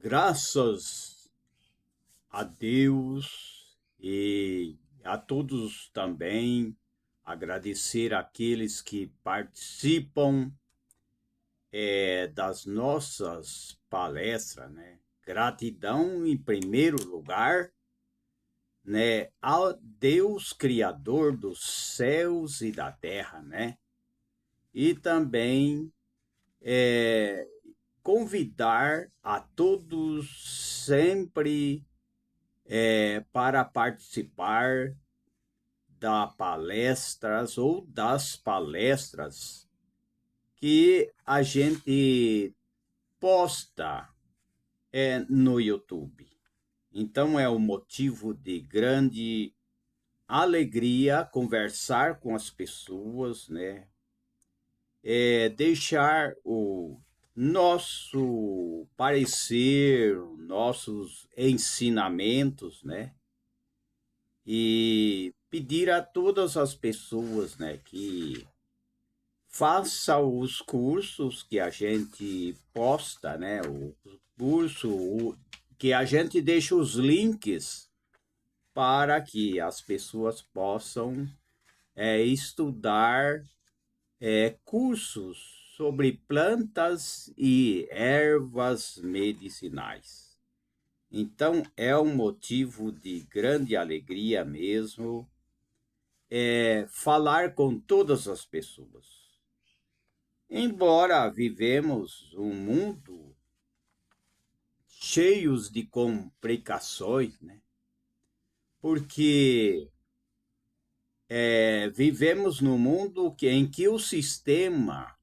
Graças a Deus e a todos também, agradecer àqueles que participam das nossas palestras, né? Gratidão em primeiro lugar, né? Ao Deus Criador dos céus e da terra, né? E também convidar a todos sempre para participar da palestras ou das palestras que a gente posta no YouTube. Então é um motivo de grande alegria conversar com as pessoas, né? Deixar o nosso parecer, nossos ensinamentos, né? E pedir a todas as pessoas, né, que faça os cursos que a gente posta, né, o curso que a gente deixa os links para que as pessoas possam estudar cursos sobre plantas e ervas medicinais. Então, é um motivo de grande alegria mesmo falar com todas as pessoas. Embora vivemos um mundo cheios de complicações, né? Porque vivemos num mundo em que o sistema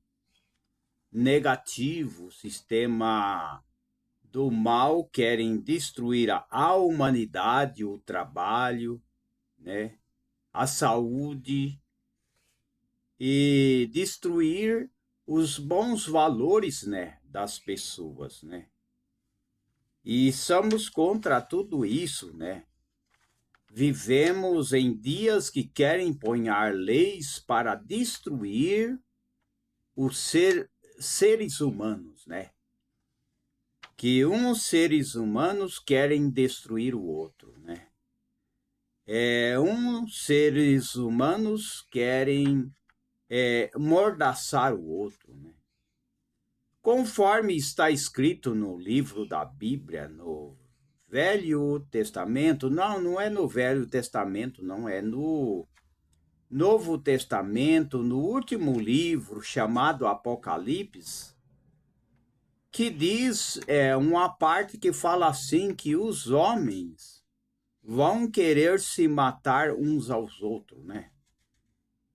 negativo, o sistema do mal, querem destruir a humanidade, o trabalho, né? A saúde e destruir os bons valores, né, das pessoas, né? E somos contra tudo isso, né? Vivemos em dias que querem impor leis para destruir os seres humanos, né? Que uns seres humanos querem destruir o outro, né? Uns seres humanos querem mordaçar o outro, né? Conforme está escrito no livro da Bíblia, no Velho Testamento, não é no Velho Testamento, não, é no Novo Testamento, no último livro chamado Apocalipse, que diz uma parte que fala assim que os homens vão querer se matar uns aos outros, né?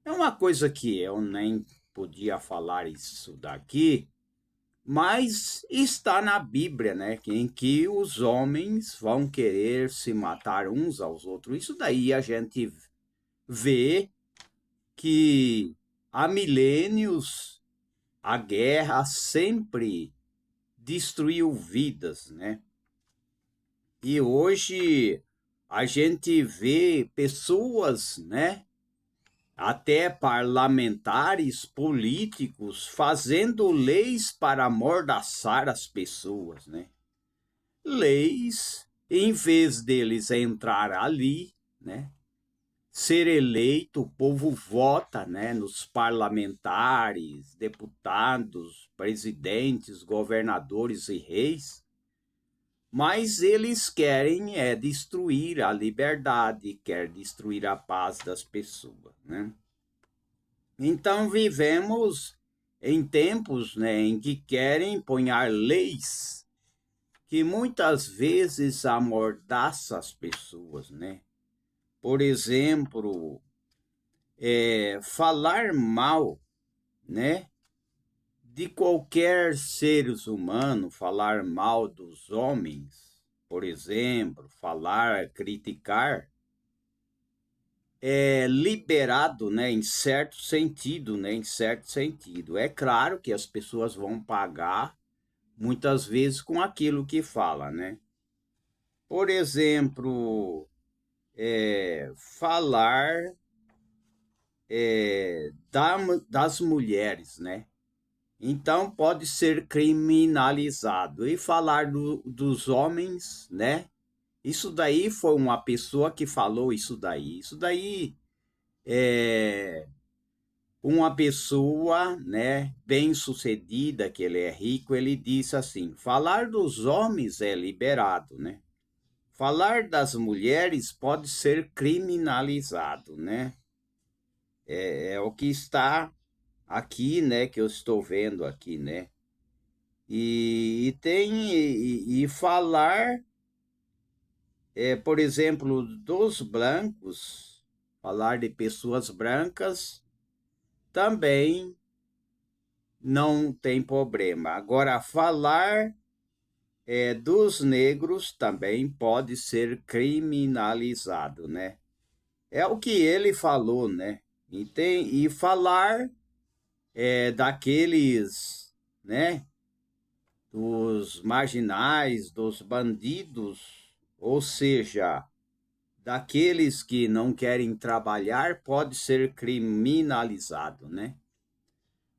É uma coisa que eu nem podia falar isso daqui, mas está na Bíblia, né? Em que os homens vão querer se matar uns aos outros. Isso daí a gente vê que há milênios a guerra sempre destruiu vidas, né? E hoje a gente vê pessoas, né? Até parlamentares, políticos, fazendo leis para amordaçar as pessoas, né? Leis, em vez deles entrar ali, né? Ser eleito, o povo vota, né? Nos parlamentares, deputados, presidentes, governadores e reis, mas eles querem destruir a liberdade, quer destruir a paz das pessoas, né? Então vivemos em tempos, né, em que querem pôr leis que muitas vezes amordaçam as pessoas, né? Por exemplo, falar mal, né, de qualquer seres humano, falar mal dos homens, por exemplo, falar, criticar, é liberado, né, em certo sentido, né, em certo sentido. É claro que as pessoas vão pagar muitas vezes com aquilo que fala, né? Por exemplo, falar das mulheres, né? então pode ser criminalizado. E falar dos homens, né? Isso daí foi uma pessoa que falou isso daí. Isso daí é uma pessoa, né, bem-sucedida, que ele é rico, ele disse assim: falar dos homens é liberado, né? Falar das mulheres pode ser criminalizado, né? É o que está aqui, né, que eu estou vendo aqui, né? E falar, por exemplo, dos brancos, falar de pessoas brancas também não tem problema. Agora, falar dos negros também pode ser criminalizado, né? É o que ele falou, né? E falar daqueles, né? Dos marginais, dos bandidos, ou seja, daqueles que não querem trabalhar, pode ser criminalizado, né?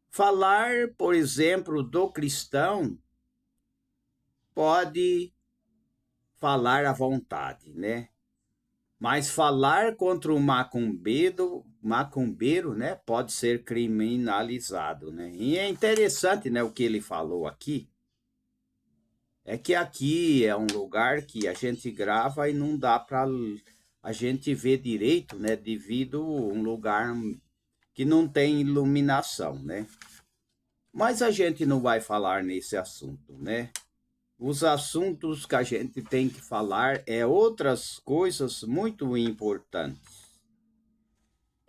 Falar, por exemplo, do cristão pode falar à vontade, né? Mas falar contra o macumbeiro, né, pode ser criminalizado, né? E é interessante, né, o que ele falou aqui. É que aqui é um lugar que a gente grava e não dá para a gente ver direito, né, devido a um lugar que não tem iluminação, né? Mas a gente não vai falar nesse assunto, né? Os assuntos que a gente tem que falar é outras coisas muito importantes.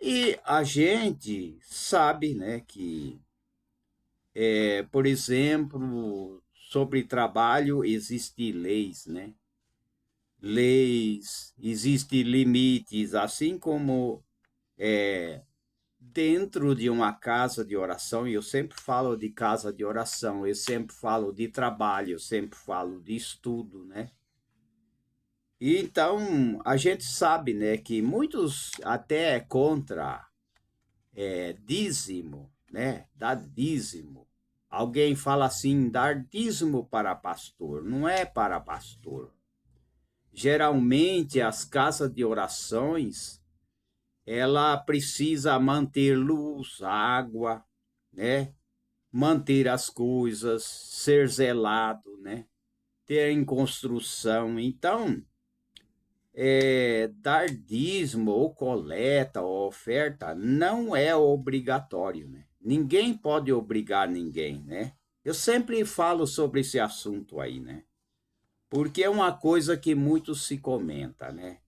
E a gente sabe, né, que, por exemplo, sobre trabalho existem leis, né? Leis, existem limites, assim como dentro de uma casa de oração, e eu sempre falo de casa de oração, eu sempre falo de trabalho, eu sempre falo de estudo, né? E então a gente sabe, né, que muitos até é contra dízimo, né? Dar dízimo. Alguém fala assim, dar dízimo para pastor, não é para pastor. Geralmente as casas de orações, ela precisa manter luz, água, né? Manter as coisas, ser zelado, né? Ter em construção. Então, dar dízimo ou coleta ou oferta não é obrigatório, né? Ninguém pode obrigar ninguém, né? Eu sempre falo sobre esse assunto aí, né? Porque é uma coisa que muito se comenta, né?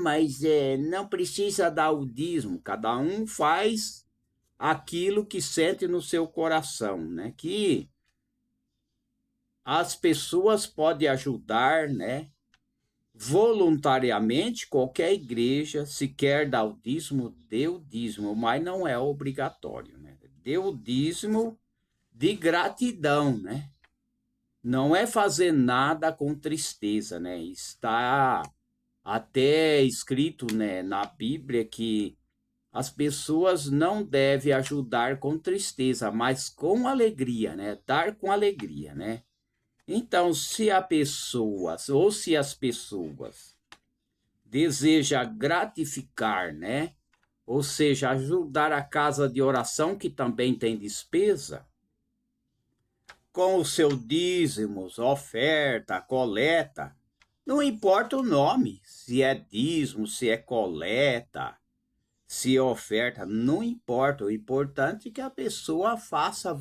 Mas não precisa dar o dízimo, cada um faz aquilo que sente no seu coração, né? Que as pessoas podem ajudar, né? Voluntariamente, qualquer igreja, se quer dar o dízimo, dê o dízimo, mas não é obrigatório, né? Dê o dízimo de gratidão, né? Não é fazer nada com tristeza, né? Está até escrito, né, na Bíblia que as pessoas não devem ajudar com tristeza, mas com alegria, né? Dar com alegria, né? Então, se a pessoa, ou se as pessoas deseja gratificar, né? Ou seja, ajudar a casa de oração, que também tem despesa, com os seus dízimos, oferta, coleta, não importa o nome, se é dízimo, se é coleta, se é oferta, não importa. O importante é que a pessoa faça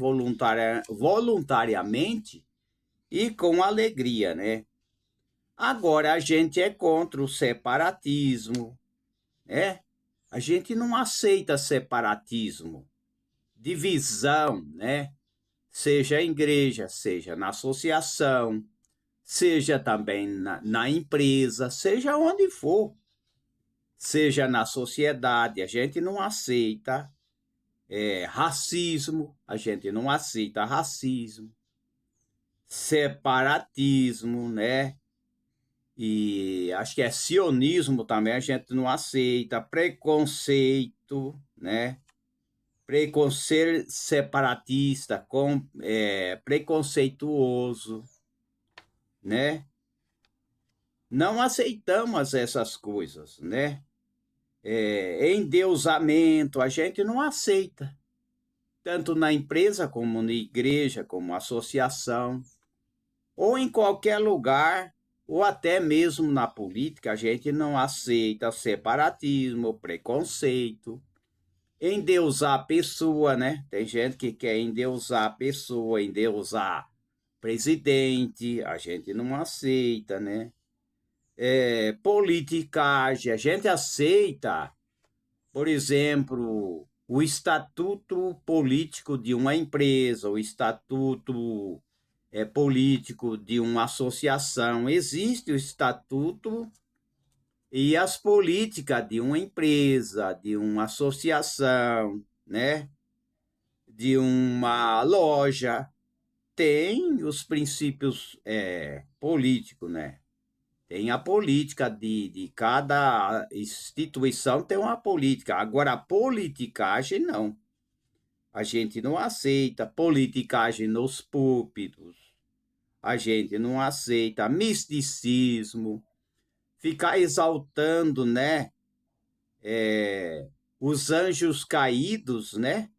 voluntariamente e com alegria, né? Agora, a gente é contra o separatismo, né? A gente não aceita separatismo, divisão, né? Seja em igreja, seja na associação, seja também na empresa, seja onde for, seja na sociedade. A gente não aceita racismo, a gente não aceita racismo, separatismo, né? E acho que é sionismo também, a gente não aceita, preconceito, né? ser separatista, preconceituoso, né? Não aceitamos essas coisas, né? Endeusamento, a gente não aceita, tanto na empresa como na igreja, como associação, ou em qualquer lugar, ou até mesmo na política, a gente não aceita separatismo, preconceito, endeusar a pessoa, né? Tem gente que quer endeusar a pessoa, endeusar presidente, a gente não aceita, né? Politicagem, a gente aceita, por exemplo, o estatuto político de uma empresa, o estatuto político de uma associação. Existe o estatuto e as políticas de uma empresa, de uma associação, né? De uma loja. Tem os princípios políticos, né? Tem a política de cada instituição, tem uma política. Agora, a politicagem, não. A gente não aceita politicagem nos púlpitos. A gente não aceita misticismo. Ficar exaltando, né? Os anjos caídos, né?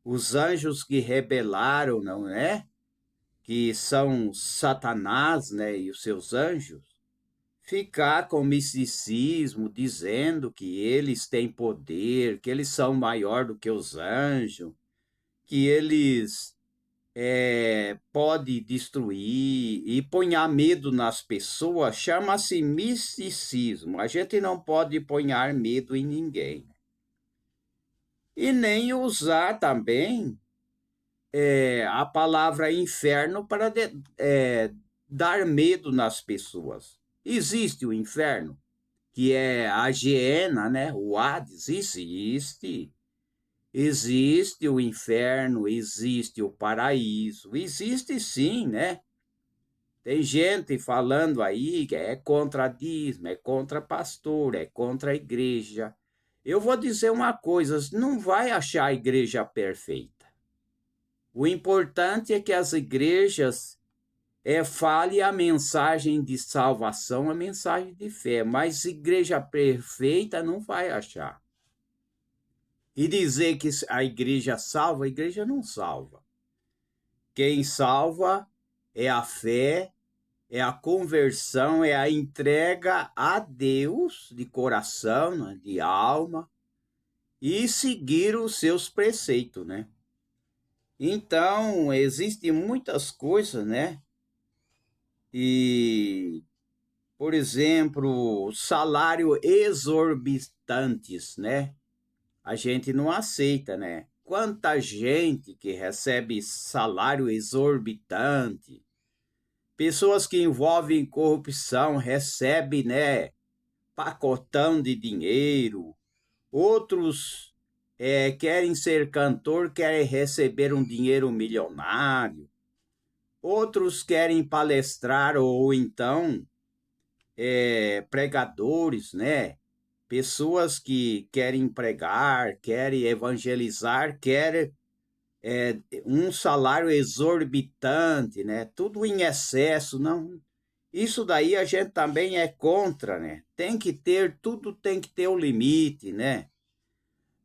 Os anjos que rebelaram, não é? Que são Satanás, né? E os seus anjos. Ficar com misticismo, dizendo que eles têm poder, que eles são maior do que os anjos, que eles podem destruir e ponhar medo nas pessoas, chama-se misticismo. A gente não pode ponhar medo em ninguém. E nem usar também a palavra inferno para dar medo nas pessoas. Existe o inferno, que é a Geena, né? O Hades, existe. Existe o inferno, existe o paraíso, existe sim, né? Tem gente falando aí que é contra dízimo, é contra pastor, é contra a igreja. Eu vou dizer uma coisa, não vai achar a igreja perfeita. O importante é que as igrejas fale a mensagem de salvação, a mensagem de fé, mas igreja perfeita não vai achar. E dizer que a igreja salva, a igreja não salva. Quem salva é a fé, é a conversão, é a entrega a Deus de coração, né, de alma, e seguir os seus preceitos, né? Então, existem muitas coisas, né? E, por exemplo, salário exorbitantes, né? A gente não aceita, né? Quanta gente que recebe salário exorbitante, pessoas que envolvem corrupção recebem, né, pacotão de dinheiro, outros querem ser cantor, querem receber um dinheiro milionário, outros querem palestrar ou então pregadores, né? Pessoas que querem pregar, querem evangelizar, querem um salário exorbitante, né? Tudo em excesso, não. Isso daí a gente também é contra, né? Tudo tem que ter o limite, né?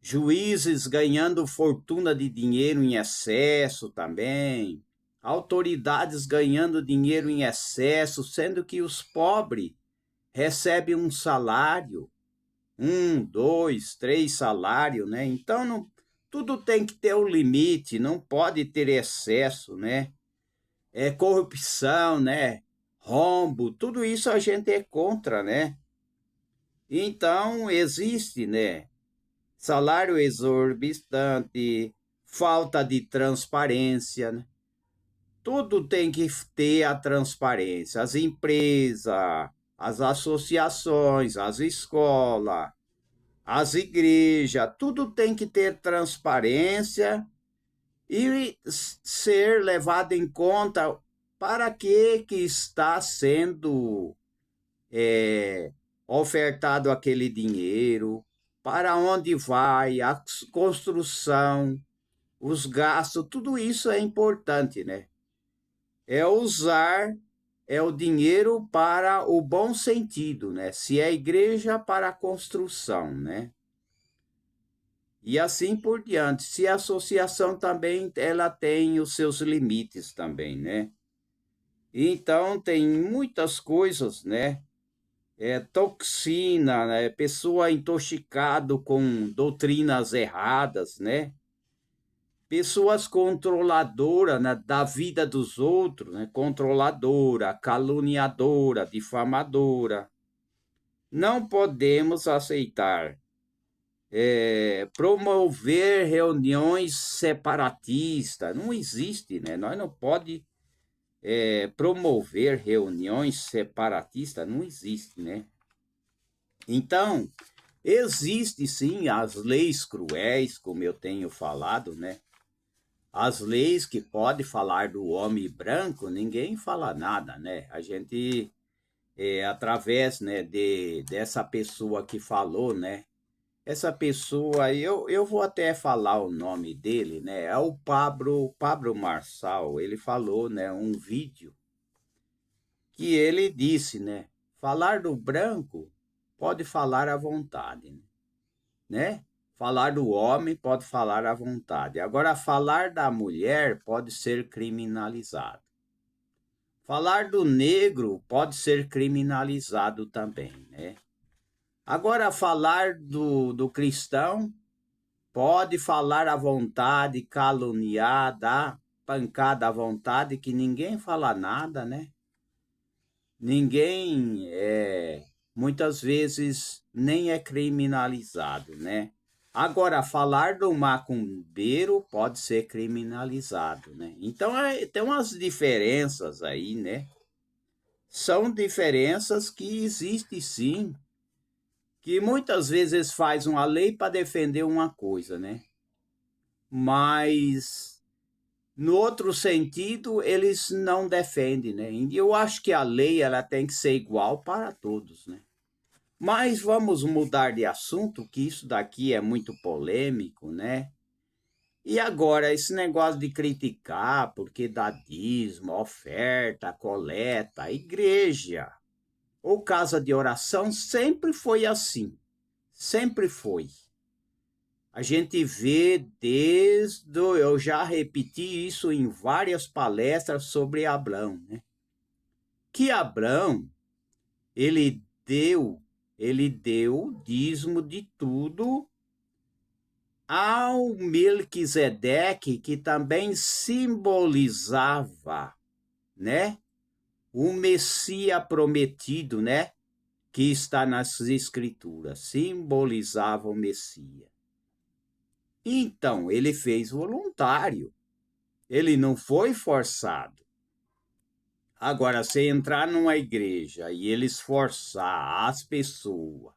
Juízes ganhando fortuna de dinheiro em excesso também. Autoridades ganhando dinheiro em excesso, sendo que os pobres recebem um salário, 1, 2, 3 salários, né? Então, tudo tem que ter o limite, não pode ter excesso, né? Corrupção, né? Rombo, tudo isso a gente é contra, né? Então, existe, né? Salário exorbitante, falta de transparência, né? Tudo tem que ter a transparência. As empresas, as associações, as escolas, as igrejas, tudo tem que ter transparência e ser levado em conta para que está sendo ofertado aquele dinheiro, para onde vai, a construção, os gastos, tudo isso é importante, né? É usar o dinheiro para o bom sentido, né? Se é igreja, para a construção, né? E assim por diante. Se a associação também, ela tem os seus limites também, né? Então, tem muitas coisas, né? Toxina, né? Pessoa intoxicado com doutrinas erradas, né? Pessoas controladoras, né, da vida dos outros, né? Controladora, caluniadora, difamadora. Não podemos aceitar promover reuniões separatistas. Não existe, né? Nós não pode promover reuniões separatistas, não existe, né? Então, existe sim as leis cruéis, como eu tenho falado, né? As leis que pode falar do homem branco, ninguém fala nada, né? A gente, através, né, dessa pessoa que falou, né? Essa pessoa, eu vou até falar o nome dele, né? É o Pablo Marçal. Ele falou, né, um vídeo que ele disse, né? Falar do branco pode falar à vontade, né? Falar do homem pode falar à vontade. Agora, falar da mulher pode ser criminalizado. Falar do negro pode ser criminalizado também, né? Agora, falar do cristão pode falar à vontade, caluniar, dar pancada à vontade, que ninguém fala nada, né? Ninguém, muitas vezes, nem é criminalizado, né? Agora, falar do macumbeiro pode ser criminalizado, né? Então, tem umas diferenças aí, né? São diferenças que existem sim, que muitas vezes faz uma lei para defender uma coisa, né? Mas no outro sentido eles não defendem, né? E eu acho que a lei ela tem que ser igual para todos, né? Mas vamos mudar de assunto, que isso daqui é muito polêmico, né? E agora, esse negócio de criticar, porque dá dízimo, oferta, coleta, a igreja ou casa de oração sempre foi assim. Sempre foi. A gente vê eu já repeti isso em várias palestras sobre Abraão, né? Que Abraão, ele deu, ele deu o dízimo de tudo ao Melquisedeque, que também simbolizava, né? O Messias prometido, né? Que está nas Escrituras, simbolizava o Messias. Então, ele fez voluntário. Ele não foi forçado. Agora, se entrar numa igreja e eles forçar as pessoas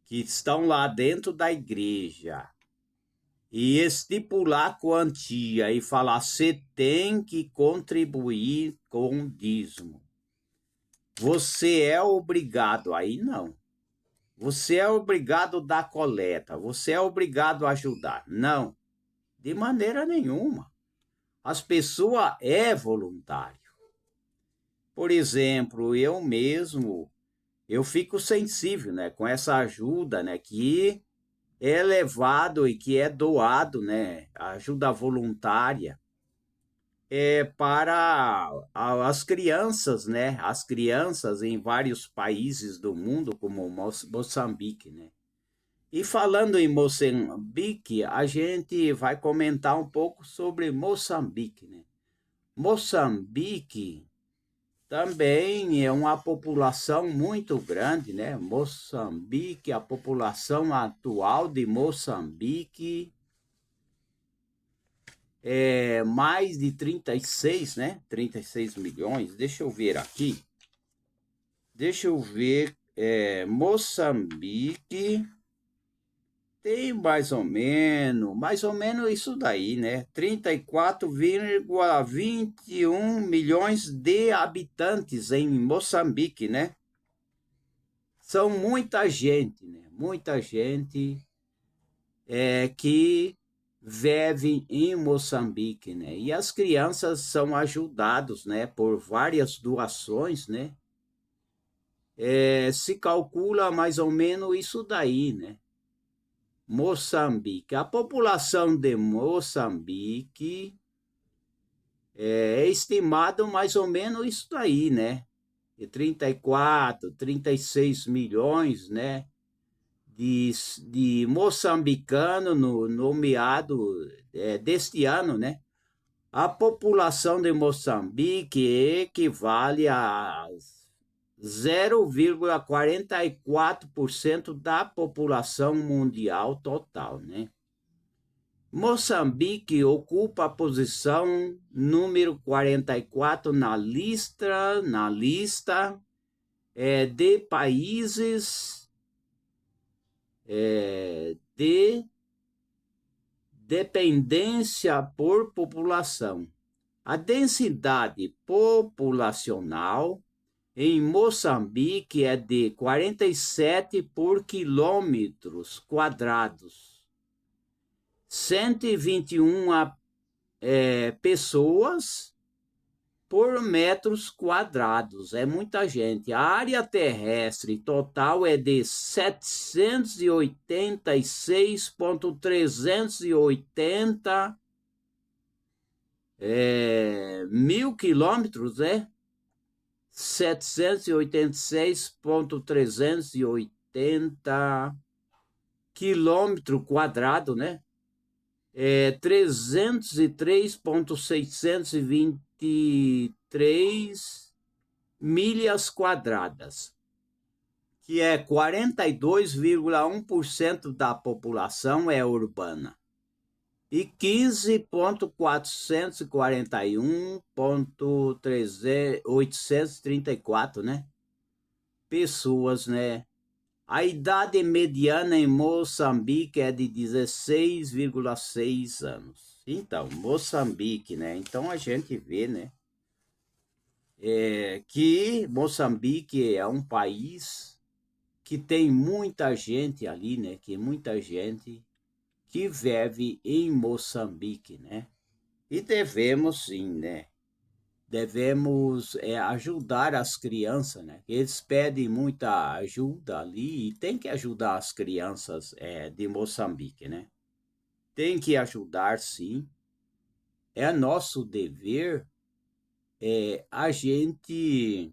que estão lá dentro da igreja e estipular quantia e falar, você tem que contribuir com o dízimo. Você é obrigado, aí não. Você é obrigado a dar coleta, você é obrigado a ajudar. Não, de maneira nenhuma. As pessoas é voluntário. Por exemplo, eu mesmo, eu fico sensível, né, com essa ajuda, né, que é levado e que é doado, né, ajuda voluntária, para as crianças, né, as crianças em vários países do mundo, como Moçambique, né. E falando em Moçambique, a gente vai comentar um pouco sobre Moçambique, né. Moçambique também é uma população muito grande, né? Moçambique, a população atual de Moçambique é mais de 36, né? 36 milhões. Deixa eu ver aqui. Deixa eu ver. Moçambique tem mais ou menos isso daí, né? 34,21 milhões de habitantes em Moçambique, né? são muita gente, né? Muita gente que vive em Moçambique, né? E as crianças são ajudadas, né, por várias doações, né? Se calcula mais ou menos isso daí, né? Moçambique. A população de Moçambique é estimado mais ou menos isso daí, né? De 34, 36 milhões, né? De moçambicano nomeado deste ano, né? A população de Moçambique equivale a 0,44% da população mundial total, né? Moçambique ocupa a posição número 44 na lista de países de dependência por população. A densidade populacional em Moçambique é de 47 por quilômetros quadrados. 121 pessoas por metros quadrados. É muita gente. A área terrestre total é de 786.380 mil quilômetros, 786.380 quilômetro quadrado, né? 303.623 milhas quadradas, que é 42,1% da população é urbana e 15.441.834, né? Pessoas, né? A idade mediana em Moçambique é de 16,6 anos. Então, Moçambique, né? Então a gente vê, né? Que Moçambique é um país que tem muita gente ali, né? Que muita gente que vive em Moçambique, né? E devemos sim, né? Devemos ajudar as crianças, né? Eles pedem muita ajuda ali e tem que ajudar as crianças de Moçambique, né? Tem que ajudar, sim. É nosso dever a gente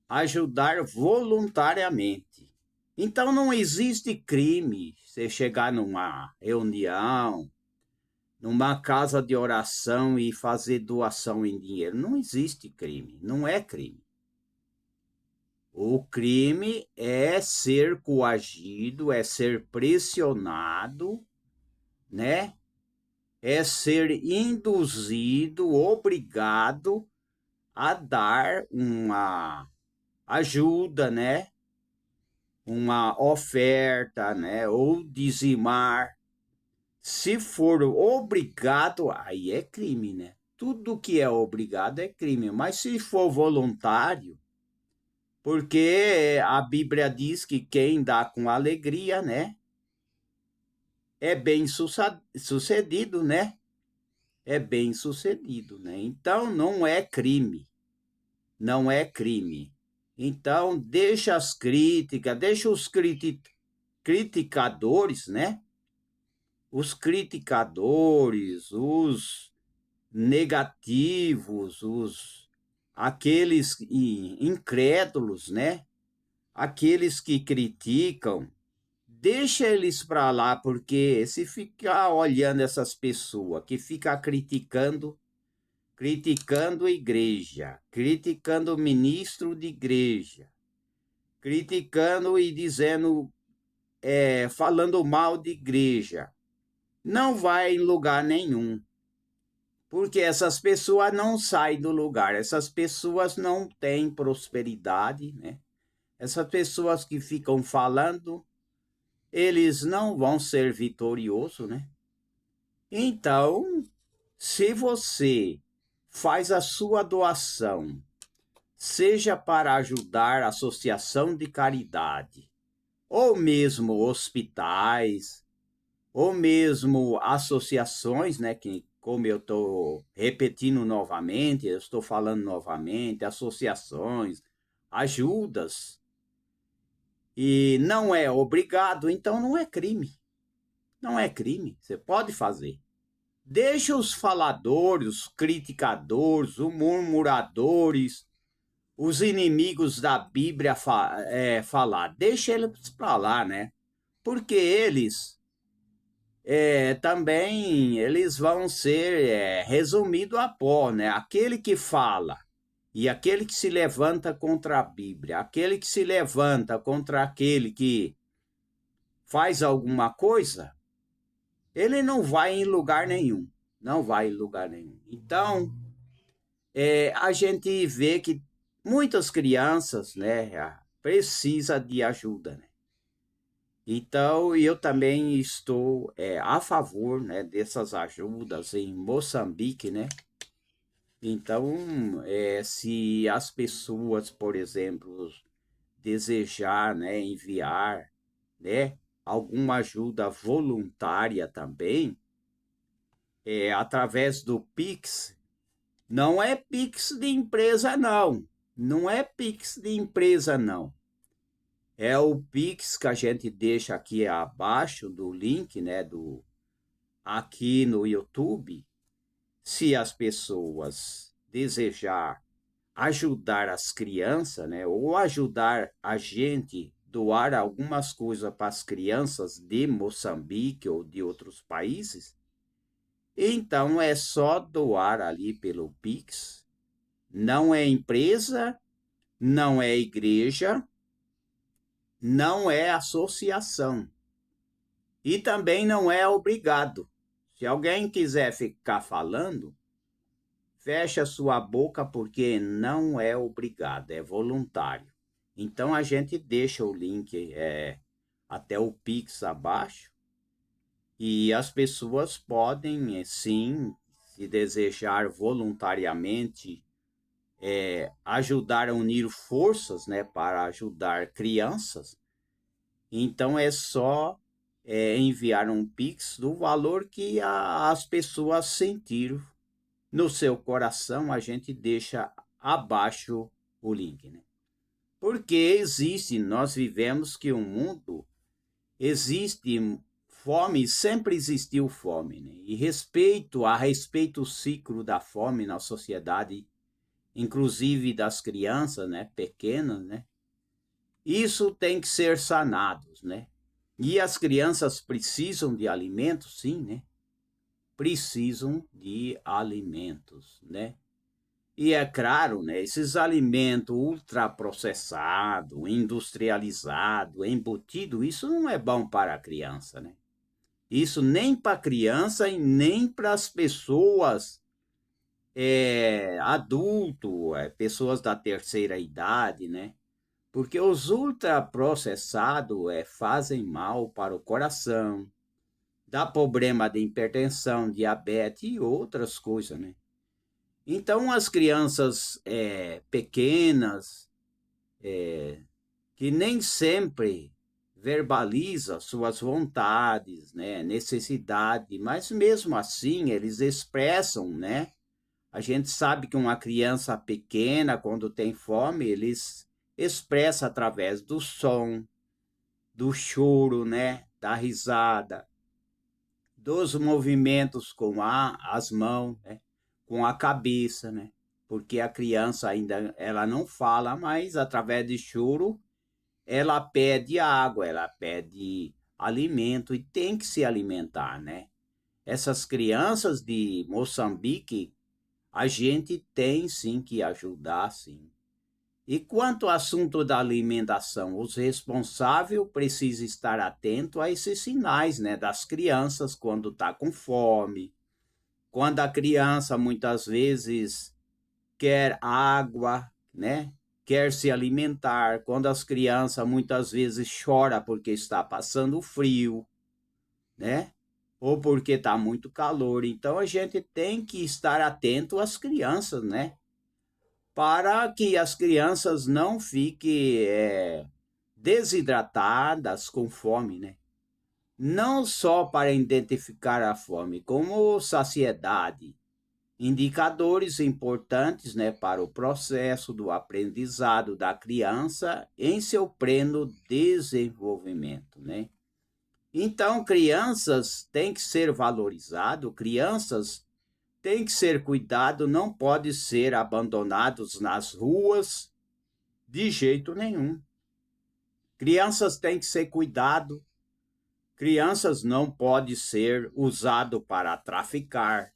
ajudar voluntariamente. Então não existe crime você chegar numa reunião, numa casa de oração e fazer doação em dinheiro. Não existe crime, não é crime. O crime é ser coagido, é ser pressionado, né? É ser induzido, obrigado a dar uma ajuda, né? Uma oferta, né? Ou dizimar. Se for obrigado, aí é crime, né? Tudo que é obrigado é crime, mas se for voluntário, porque a Bíblia diz que quem dá com alegria, né? É bem sucedido, né? É bem sucedido, né? Então não é crime. Não é crime. Então deixa as críticas, deixa os criticadores, né? Os criticadores, os negativos, aqueles incrédulos, né? Aqueles que criticam, deixa eles para lá, porque se ficar olhando essas pessoas que ficam criticando a igreja, criticando o ministro de igreja, criticando e dizendo, falando mal de igreja, não vai em lugar nenhum. Porque essas pessoas não saem do lugar, essas pessoas não têm prosperidade, né? Essas pessoas que ficam falando, eles não vão ser vitoriosos, né? Então, se você faz a sua doação seja para ajudar a associação de caridade, ou mesmo hospitais, ou mesmo associações, né, que como eu estou repetindo novamente, eu estou falando novamente, associações, ajudas, e não é obrigado, então não é crime. Não é crime, você pode fazer. Deixa os faladores, os criticadores, os murmuradores, os inimigos da Bíblia falar. Deixa eles para lá, né? Porque eles também eles vão ser resumidos a pó, né? Aquele que fala e aquele que se levanta contra a Bíblia, aquele que se levanta contra aquele que faz alguma coisa, ele não vai em lugar nenhum. Não vai em lugar nenhum. Então, a gente vê que muitas crianças, né, precisa de ajuda, né? Então, eu também estou a favor, né, dessas ajudas em Moçambique, né? Então, se as pessoas, por exemplo, desejar, né, enviar, né, alguma ajuda voluntária também, através do Pix, não é Pix de empresa, não. Não é Pix de empresa, não. É o Pix que a gente deixa aqui abaixo do link, né, aqui no YouTube. Se as pessoas desejar ajudar as crianças, né, ou ajudar a gente doar algumas coisas para as crianças de Moçambique ou de outros países, então é só doar ali pelo Pix. Não é empresa, não é igreja, não é associação e também não é obrigado. Se alguém quiser ficar falando, fecha sua boca porque não é obrigado, é voluntário. Então a gente deixa o link até o Pix abaixo e as pessoas podem, sim, se desejar voluntariamente, ajudar a unir forças, né, para ajudar crianças. Então é só enviar um Pix do valor que as pessoas sentiram no seu coração. A gente deixa abaixo o link, né? Porque existe, nós vivemos que um mundo existe fome, sempre existiu fome, né? E a respeito do ciclo da fome na sociedade, inclusive das crianças, né, pequenas, né? Isso tem que ser sanado, né? E as crianças precisam de alimentos, sim, né? Precisam de alimentos, né? E é claro, né, esses alimentos ultraprocessados, industrializados, embutidos, isso não é bom para a criança, né? Isso nem para a criança e nem para as pessoas adulto, pessoas da terceira idade, né? Porque os ultraprocessados fazem mal para o coração, dá problema de hipertensão, diabetes e outras coisas, né? Então, as crianças pequenas, que nem sempre verbalizam suas vontades, né, necessidade, mas mesmo assim eles expressam, né? A gente sabe que uma criança pequena, quando tem fome, eles expressa através do som, do choro, né, da risada, dos movimentos com as mãos, né, com a cabeça, né? Porque a criança ainda ela não fala, mas através de choro ela pede água, ela pede alimento e tem que se alimentar, né? Essas crianças de Moçambique, a gente tem sim que ajudar, sim. E quanto ao assunto da alimentação, os responsáveis precisam estar atentos a esses sinais, né, das crianças quando está com fome, quando a criança muitas vezes quer água, né, quer se alimentar, quando as crianças muitas vezes choram porque está passando frio, né, ou porque está muito calor. Então a gente tem que estar atento às crianças, né? para que as crianças não fiquem desidratadas com fome, né? Não só para identificar a fome, como saciedade, indicadores importantes, né, para o processo do aprendizado da criança em seu pleno desenvolvimento, né? Então, crianças têm que ser valorizadas, crianças têm que ser cuidadas, não podem ser abandonados nas ruas de jeito nenhum. Crianças têm que ser cuidadas, crianças não podem ser usadas para traficar,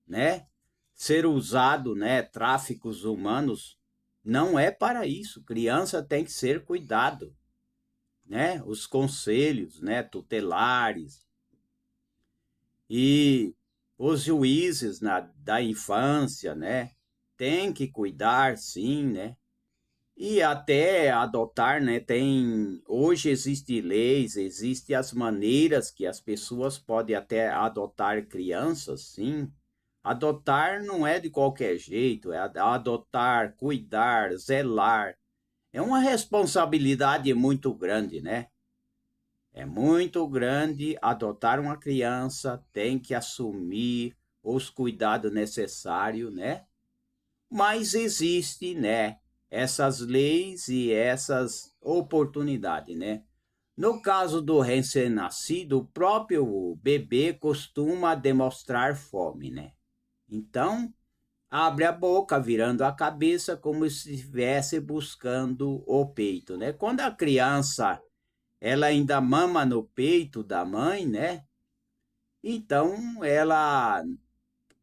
né? Ser usado, né, tráficos humanos, não é para isso. Criança tem que ser cuidado, né? Os conselhos, né, tutelares e os juízes da infância, né, tem que cuidar, sim, né? E até adotar, né? Hoje existem leis, existem as maneiras que as pessoas podem até adotar crianças, sim. Adotar não é de qualquer jeito, é adotar, cuidar, zelar. É uma responsabilidade muito grande, né? É muito grande adotar uma criança, tem que assumir os cuidados necessários, né? Mas existe, né, essas leis e essas oportunidades, né? No caso do recém-nascido, o próprio bebê costuma demonstrar fome, né? Então, abre a boca, virando a cabeça, como se estivesse buscando o peito, né? Quando a criança, ela ainda mama no peito da mãe, né? Então,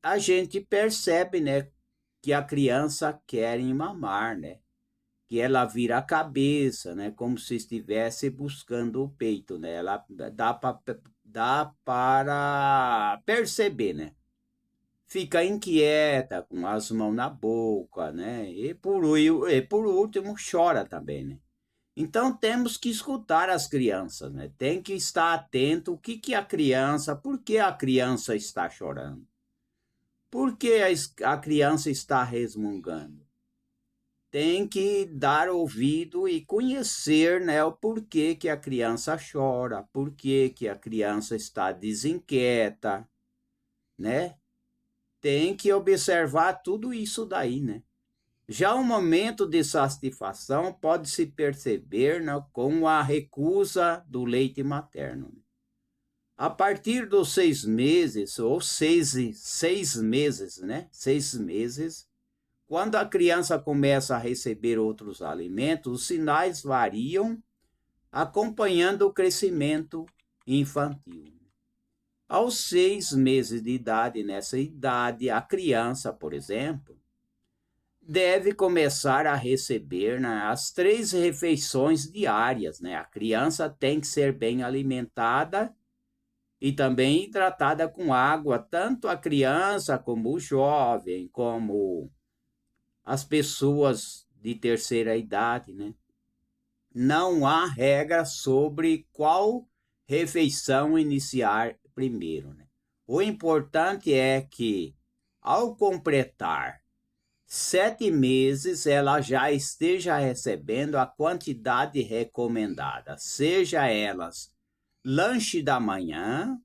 a gente percebe, né, que a criança quer mamar, né? Que ela vira a cabeça, né? Como se estivesse buscando o peito, né? Ela dá para perceber, né? Fica inquieta, com as mãos na boca, né? E por último, chora também, né? Então temos que escutar as crianças, né? Tem que estar atento o que a criança, por que a criança está chorando? Por que a criança está resmungando? Tem que dar ouvido e conhecer, né, o porquê que a criança chora, por que a criança está desinquieta, né? Tem que observar tudo isso daí, né? Já o momento de satisfação pode se perceber, né, com a recusa do leite materno. A partir dos 6 meses, ou 6 meses, né? 6 meses, quando a criança começa a receber outros alimentos, os sinais variam, acompanhando o crescimento infantil. Aos 6 meses de idade, nessa idade, a criança, por exemplo, deve começar a receber, né, as 3 refeições diárias, né? A criança tem que ser bem alimentada e também hidratada com água, tanto a criança como o jovem, como as pessoas de terceira idade, né? Não há regra sobre qual refeição iniciar primeiro, né? O importante é que, ao completar 7 meses, ela já esteja recebendo a quantidade recomendada, seja elas lanche da manhã,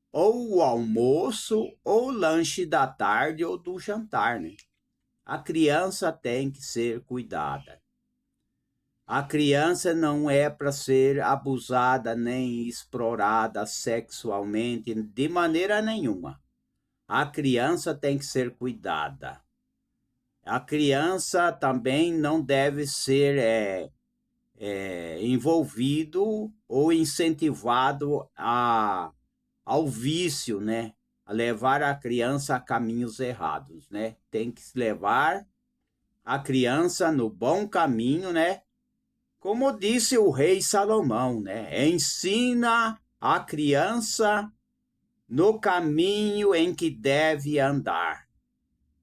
ou o almoço, ou lanche da tarde ou do jantar, né? A criança tem que ser cuidada. A criança não é para ser abusada nem explorada sexualmente de maneira nenhuma. A criança tem que ser cuidada. A criança também não deve ser envolvido ou incentivado ao vício, né? A levar a criança a caminhos errados, né? Tem que levar a criança no bom caminho, né? Como disse o rei Salomão, né? Ensina a criança no caminho em que deve andar.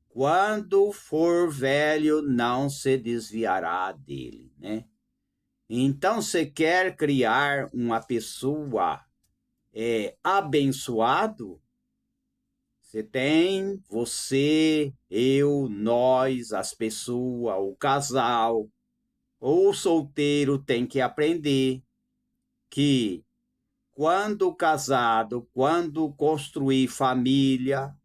Quando for velho, não se desviará dele, né? Então, se quer criar uma pessoa abençoado, Você tem, você, eu, nós, as pessoas, o casal, ou o solteiro tem que aprender que quando casado, quando construir família,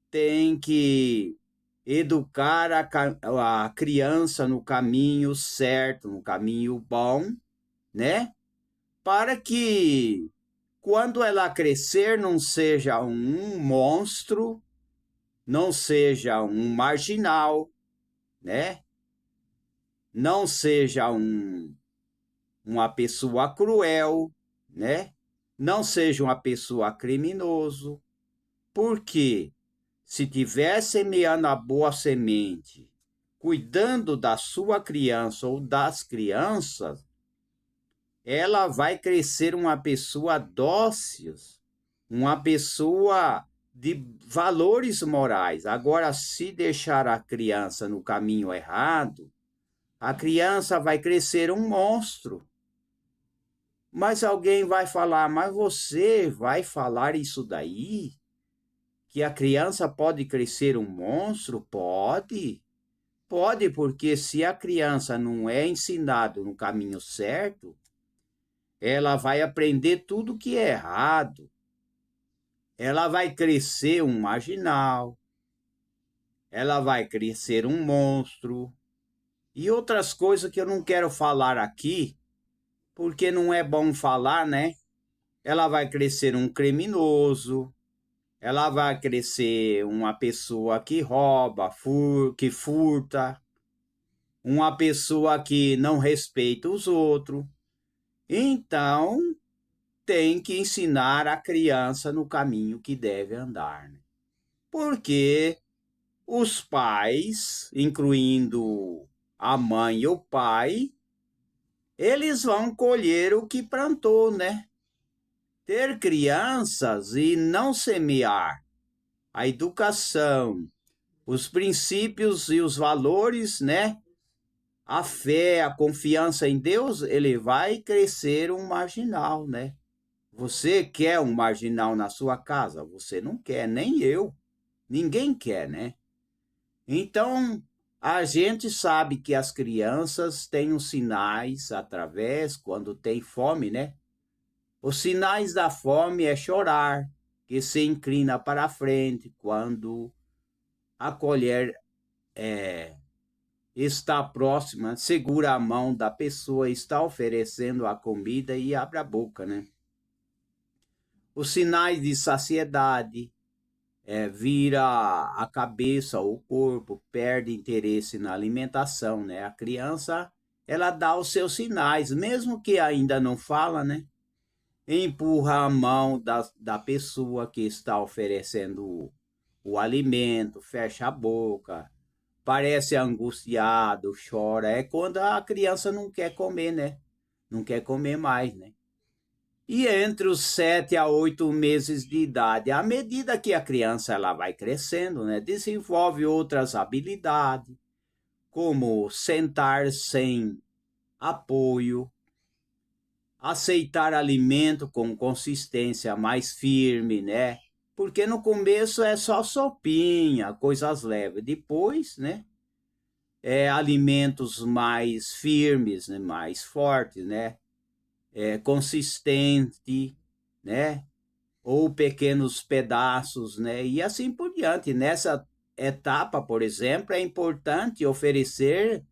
tem que educar a criança no caminho certo, no caminho bom, né? Para que quando ela crescer não seja um monstro, não seja um marginal, né? Não seja uma pessoa cruel, né? Não seja uma pessoa criminoso, porque se tiver semeando a boa semente, cuidando da sua criança ou das crianças, ela vai crescer uma pessoa dócil, uma pessoa de valores morais. Agora, se deixar a criança no caminho errado, a criança vai crescer um monstro. Mas alguém vai falar, mas você vai falar isso daí? Que a criança pode crescer um monstro? Pode. Pode, porque se a criança não é ensinada no caminho certo, ela vai aprender tudo que é errado. Ela vai crescer um marginal, ela vai crescer um monstro e outras coisas que eu não quero falar aqui, porque não é bom falar, né? Ela vai crescer um criminoso, ela vai crescer uma pessoa que rouba, que furta, uma pessoa que não respeita os outros. Então, tem que ensinar a criança no caminho que deve andar, né? Porque os pais, incluindo a mãe e o pai, eles vão colher o que plantou, né? Ter crianças e não semear a educação, os princípios e os valores, né? A fé, a confiança em Deus, ele vai crescer um marginal, né? Você quer um marginal na sua casa? Você não quer, nem eu. Ninguém quer, né? Então, a gente sabe que as crianças têm os sinais através, quando tem fome, né? Os sinais da fome é chorar, que se inclina para a frente quando a colher está próxima, segura a mão da pessoa, está oferecendo a comida e abre a boca, né? Os sinais de saciedade vira a cabeça, o corpo, perde interesse na alimentação, né? A criança, ela dá os seus sinais, mesmo que ainda não fala, né? Empurra a mão da pessoa que está oferecendo o alimento, fecha a boca, parece angustiado, chora. É quando a criança não quer comer, né? Não quer comer mais, né? E entre os 7 a 8 meses de idade, à medida que a criança ela vai crescendo, né, desenvolve outras habilidades, como sentar sem apoio, aceitar alimento com consistência mais firme, né? Porque no começo é só sopinha, coisas leves. Depois, né, alimentos mais firmes, né, mais fortes, né? Consistente, né? Ou pequenos pedaços, né? E assim por diante. Nessa etapa, por exemplo, é importante oferecer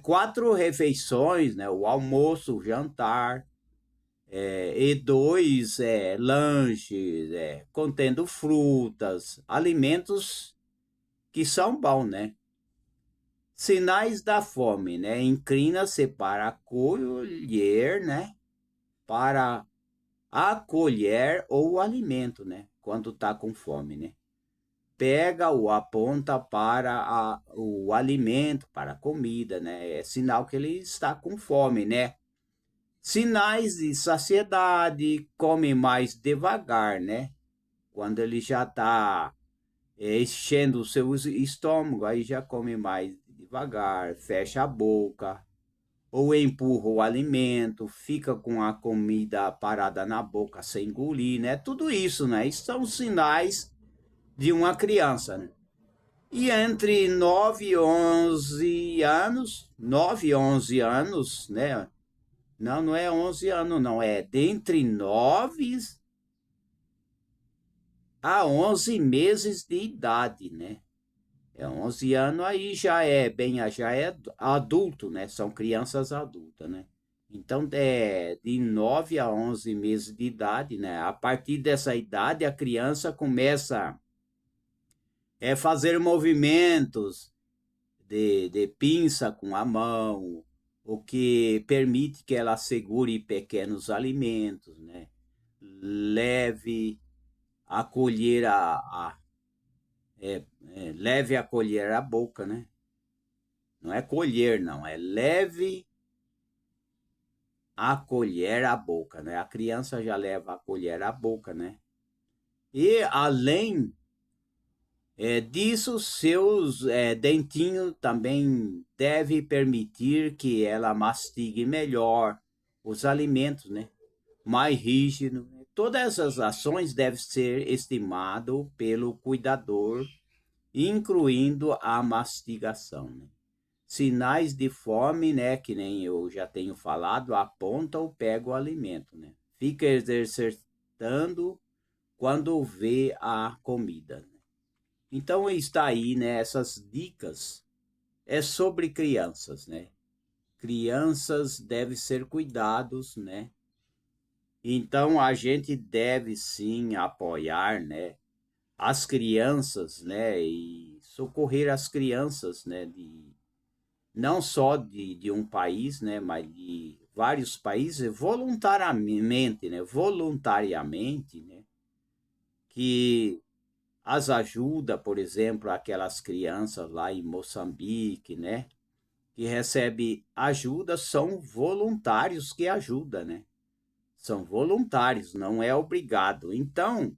4 refeições, né? O almoço, o jantar, e 2 lanches, contendo frutas, alimentos que são bons, né? Sinais da fome, né? Inclina-se para colher, né? Para acolher ou o alimento, né? Quando está com fome, né? Pega ou aponta para o alimento, para a comida, né? É sinal que ele está com fome, né? Sinais de saciedade, come mais devagar, né? Quando ele já está enchendo o seu estômago, aí já come mais devagar, fecha a boca, ou empurra o alimento, fica com a comida parada na boca sem engolir, né? Tudo isso, né? Isso são sinais de uma criança, né? E entre 9 e 11 anos, 9 e 11 anos, né? Não, não é 11 anos, não, é dentre 9 a 11 meses de idade, né? É 11 anos aí já é adulto, né? São crianças adultas, né? Então, é de 9 a 11 meses de idade, né? A partir dessa idade, a criança começa fazer movimentos de pinça com a mão, o que permite que ela segure pequenos alimentos, né? Leve a colher leve a colher a boca, né? Não é colher, não, é leve a colher a boca, né? A criança já leva a colher à boca, né? E além disso, seus dentinhos também deve permitir que ela mastigue melhor os alimentos, né? Mais rígido. Todas essas ações devem ser estimadas pelo cuidador, incluindo a mastigação, né? Sinais de fome, né, que nem eu já tenho falado, aponta ou pega o alimento, né? Fica exercitando quando vê a comida, né? Então está aí, né, essas dicas sobre crianças, né? Crianças devem ser cuidados, né? Então a gente deve sim apoiar, né, as crianças, né, e socorrer as crianças, né, não só de um país, né, mas de vários países voluntariamente, né, que as ajuda, por exemplo, aquelas crianças lá em Moçambique, né, que recebe ajuda, são voluntários que ajudam, né? São voluntários, não é obrigado. Então,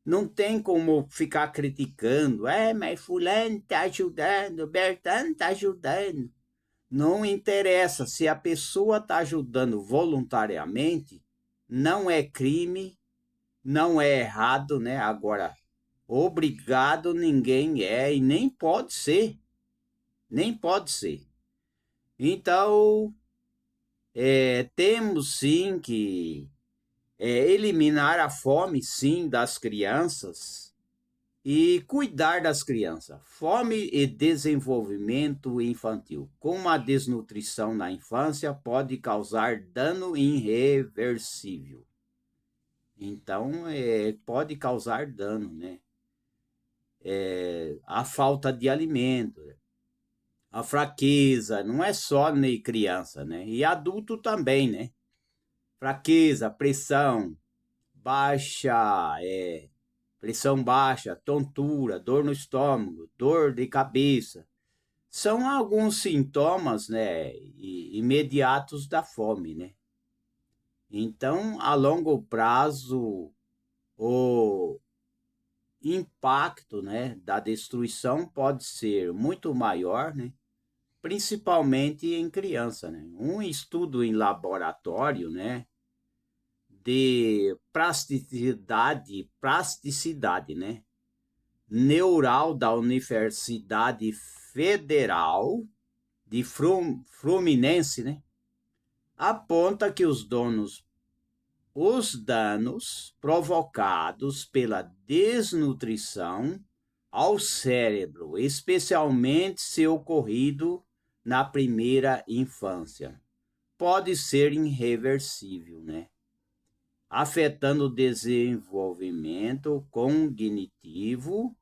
não tem como ficar criticando, mas fulano está ajudando, Bertano está ajudando. Não interessa, se a pessoa está ajudando voluntariamente, não é crime, não é errado, né? Agora, obrigado ninguém é e nem pode ser, nem pode ser. Então, temos sim que eliminar a fome, sim, das crianças e cuidar das crianças. Fome e desenvolvimento infantil. Como a desnutrição na infância pode causar dano irreversível. Então, pode causar dano, né? A falta de alimento, a fraqueza, não é só nem criança, né? E adulto também, né? Fraqueza, pressão baixa, tontura, dor no estômago, dor de cabeça. São alguns sintomas, né, imediatos da fome, né? Então, a longo prazo, o impacto, né, da destruição pode ser muito maior, né? Principalmente em criança, né? Um estudo em laboratório, né, de plasticidade, né, neural da Universidade Federal de Fluminense, né, aponta que os danos provocados pela desnutrição ao cérebro, especialmente se ocorrido na primeira infância, pode ser irreversível, né? Afetando o desenvolvimento cognitivo,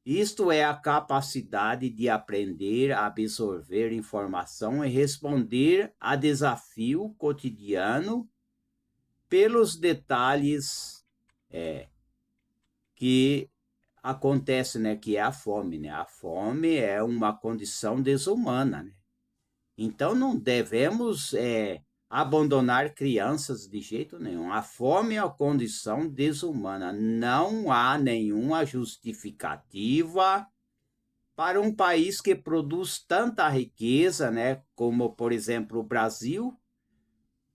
isto é, a capacidade de aprender, absorver informação e responder a desafio cotidiano pelos detalhes que acontece, né, que é a fome, né? A fome é uma condição desumana, né? Então não devemos abandonar crianças de jeito nenhum. A fome é uma condição desumana. Não há nenhuma justificativa para um país que produz tanta riqueza, né, como por exemplo o Brasil,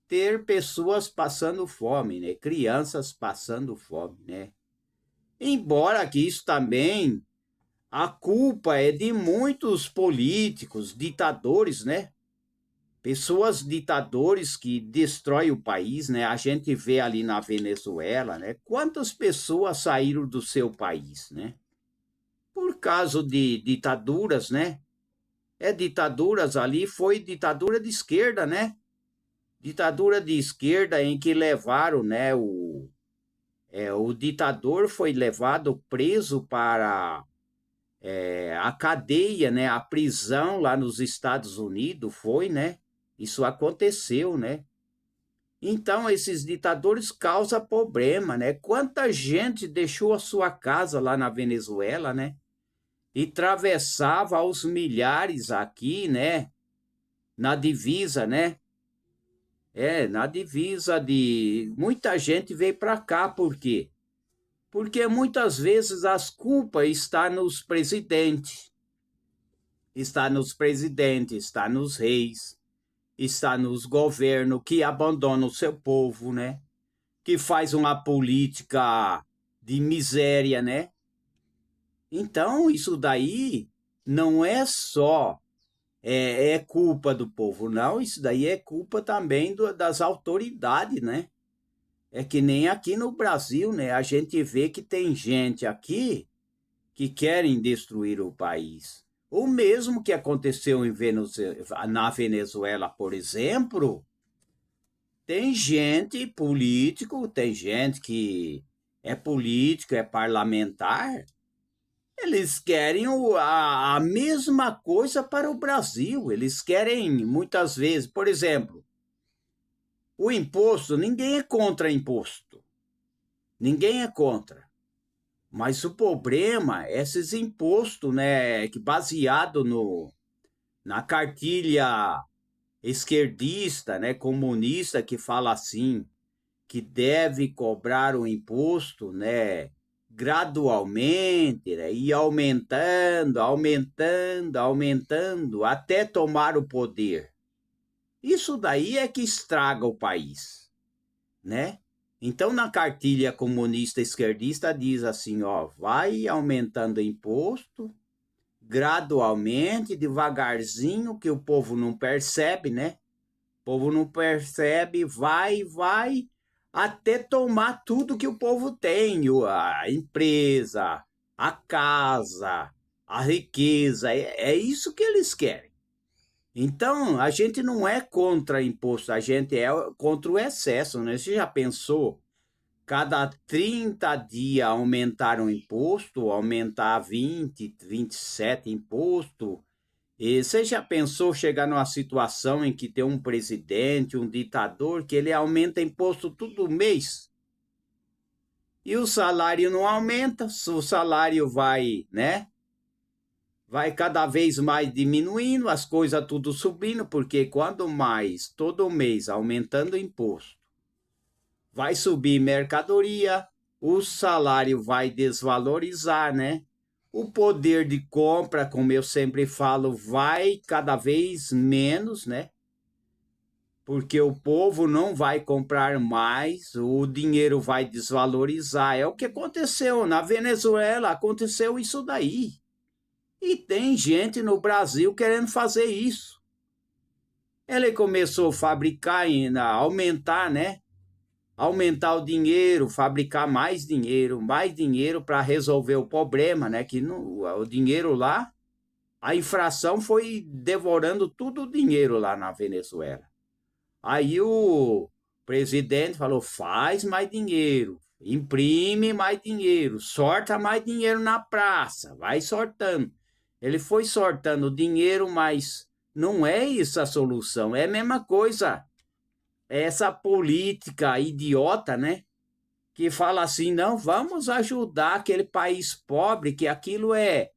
ter pessoas passando fome, né, crianças passando fome, né. Embora que isso também, a culpa é de muitos políticos, ditadores, né? Pessoas ditadores que destroem o país, né? A gente vê ali na Venezuela, né? Quantas pessoas saíram do seu país, né? Por causa de ditaduras, né? Ditaduras ali, foi ditadura de esquerda, né? Ditadura de esquerda em que levaram, né? O ditador foi levado preso para a cadeia, né? A prisão lá nos Estados Unidos foi, né? Isso aconteceu, né? Então, esses ditadores causam problema, né? Quanta gente deixou a sua casa lá na Venezuela, né? E atravessava aos milhares aqui, né? Na divisa, né? Na divisa de. Muita gente veio para cá, por quê? Porque muitas vezes as culpas estão nos presidentes, está nos reis, está nos governos que abandonam o seu povo, né? Que faz uma política de miséria, né? Então, isso daí não é só culpa do povo, não, isso daí é culpa também das autoridades, né? É que nem aqui no Brasil, né? A gente vê que tem gente aqui que querem destruir o país. O mesmo que aconteceu na Venezuela, por exemplo, tem gente político, tem gente que é político, é parlamentar, eles querem a mesma coisa para o Brasil. Eles querem, muitas vezes, por exemplo, o imposto, ninguém é contra imposto. Ninguém é contra. Mas o problema é esses impostos, né, que baseado na cartilha esquerdista, né, comunista, que fala assim, que deve cobrar o imposto, né, gradualmente, né, e aumentando, até tomar o poder. Isso daí é que estraga o país, né? Então, na cartilha comunista esquerdista diz assim, ó, vai aumentando o imposto gradualmente, devagarzinho, que o povo não percebe, né? O povo não percebe, vai, até tomar tudo que o povo tem, a empresa, a casa, a riqueza, é isso que eles querem. Então, a gente não é contra imposto, a gente é contra o excesso, né? Você já pensou? Cada 30 dias aumentar um imposto, aumentar 20, 27 imposto. E você já pensou chegar numa situação em que tem um presidente, um ditador, que ele aumenta imposto todo mês? E o salário não aumenta, o salário vai, né? Vai cada vez mais diminuindo, as coisas tudo subindo, porque quando mais, todo mês, aumentando o imposto, vai subir mercadoria, o salário vai desvalorizar, né? O poder de compra, como eu sempre falo, vai cada vez menos, né? Porque o povo não vai comprar mais, o dinheiro vai desvalorizar. É o que aconteceu na Venezuela, aconteceu isso daí. E tem gente no Brasil querendo fazer isso. Ele começou a fabricar, a aumentar, né? Aumentar o dinheiro, fabricar mais dinheiro para resolver o problema, né? Que o dinheiro lá, a inflação foi devorando tudo o dinheiro lá na Venezuela. Aí o presidente falou: faz mais dinheiro, imprime mais dinheiro, sorta mais dinheiro na praça, vai sortando. Ele foi sortando o dinheiro, mas não é isso a solução, é a mesma coisa. É essa política idiota, né? Que fala assim: não, vamos ajudar aquele país pobre, que aquilo é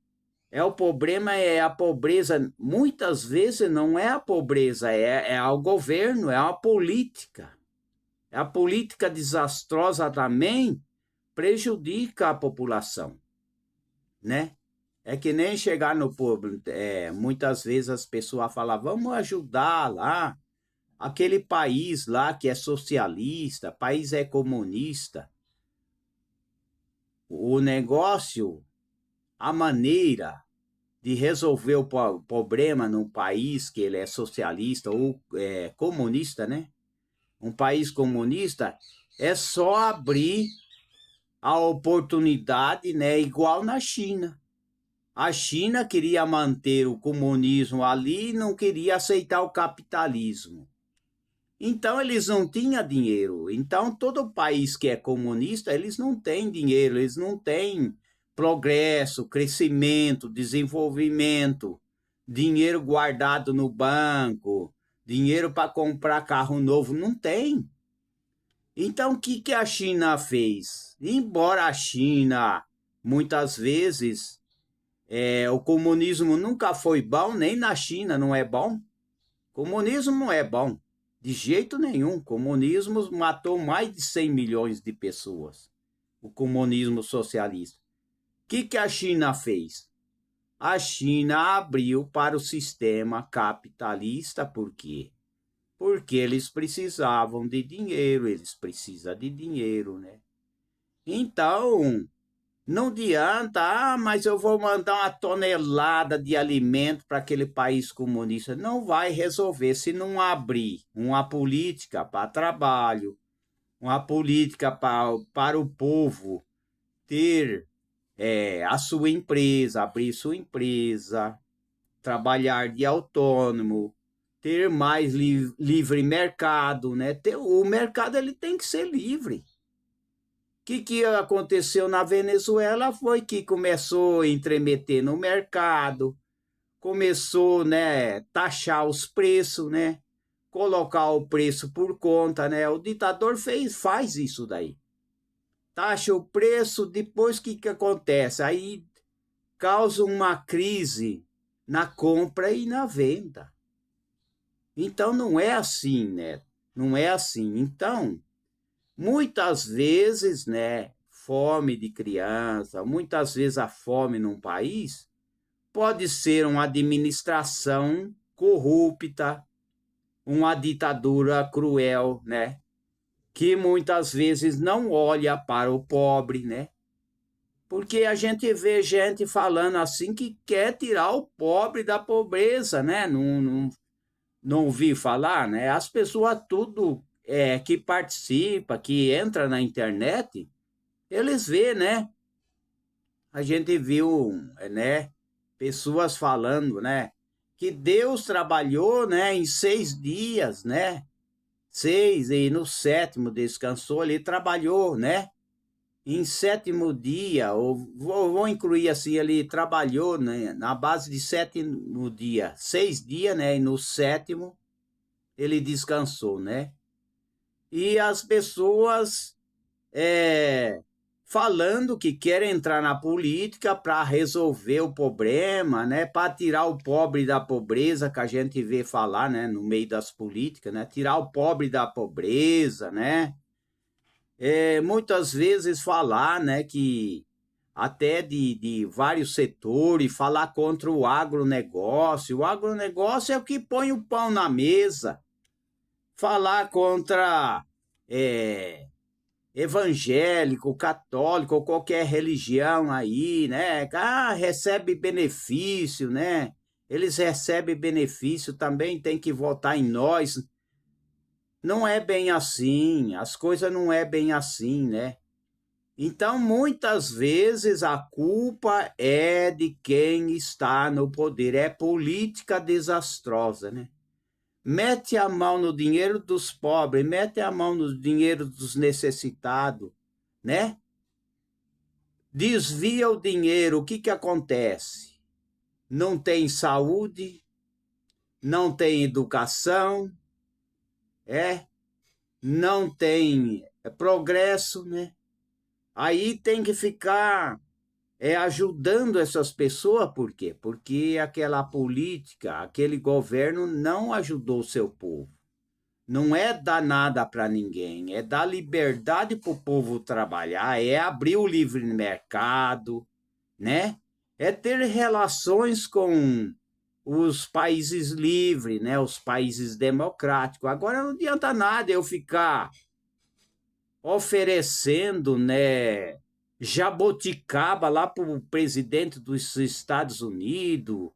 o problema, é a pobreza. Muitas vezes não é a pobreza, é o governo, é a política. A política desastrosa também prejudica a população, né? É que nem chegar no povo, muitas vezes as pessoas falam: vamos ajudar lá, aquele país lá que é socialista, país é comunista. o negócio, a maneira de resolver o problema num país que ele é socialista ou comunista, né? Um país comunista é só abrir a oportunidade, né? Igual na China. A China queria manter o comunismo ali e não queria aceitar o capitalismo. Então, eles não tinham dinheiro. Então, todo país que é comunista, eles não têm dinheiro, eles não têm progresso, crescimento, desenvolvimento, dinheiro guardado no banco, dinheiro para comprar carro novo, não tem. Então, o que a China fez? Embora a China, muitas vezes, o comunismo nunca foi bom, nem na China não é bom. Comunismo não é bom, de jeito nenhum. Comunismo matou mais de 100 milhões de pessoas. O comunismo socialista. O que a China fez? A China abriu para o sistema capitalista, por quê? Porque eles precisavam de dinheiro, eles precisam de dinheiro, né? Então, não adianta, mas eu vou mandar uma tonelada de alimento para aquele país comunista. Não vai resolver se não abrir uma política para trabalho, uma política para o povo ter a sua empresa, abrir sua empresa, trabalhar de autônomo, ter mais livre mercado, né? O mercado ele tem que ser livre. O que aconteceu na Venezuela foi que começou a entremeter no mercado, começou, né, taxar os preços, né, colocar o preço por conta, né? O ditador faz isso daí. Taxa o preço, depois o que acontece? Aí causa uma crise na compra e na venda. Então não é assim, né? Não é assim. Então, muitas vezes, né, fome de criança, muitas vezes a fome num país pode ser uma administração corrupta, uma ditadura cruel, né, que muitas vezes não olha para o pobre, né? Porque a gente vê gente falando assim que quer tirar o pobre da pobreza, né? Não ouvi falar, né? As pessoas tudo que participa, que entra na internet, eles vê, né? A gente viu, né? Pessoas falando, né? Que Deus trabalhou, né? Em 6 dias, né? 6 e no sétimo descansou, ele trabalhou, né? Em sétimo dia, ou vou incluir assim, ele trabalhou, né? Na base de sétimo dia, 6 dias, né? E no sétimo ele descansou, né? E as pessoas falando que querem entrar na política para resolver o problema, né? Para tirar o pobre da pobreza, que a gente vê falar, né? No meio das políticas, né? Tirar o pobre da pobreza, né? Muitas vezes falar, né? Que até de vários setores, falar contra o agronegócio. O agronegócio é o que põe o pão na mesa. Falar contra evangélico, católico, ou qualquer religião aí, né? Ah, recebe benefício, né? Eles recebem benefício, também tem que votar em nós. Não é bem assim, as coisas não é bem assim, né? Então, muitas vezes a culpa é de quem está no poder, é política desastrosa, né? Mete a mão no dinheiro dos pobres, mete a mão no dinheiro dos necessitados, né? Desvia o dinheiro, o que acontece? Não tem saúde, não tem educação, não tem progresso, né? Aí tem que ficar ajudando essas pessoas, por quê? Porque aquela política, aquele governo não ajudou o seu povo. Não é dar nada para ninguém, é dar liberdade para o povo trabalhar, é abrir o livre mercado, né? É ter relações com os países livres, né? Os países democráticos. Agora não adianta nada eu ficar oferecendo, né? jaboticaba lá para o presidente dos Estados Unidos,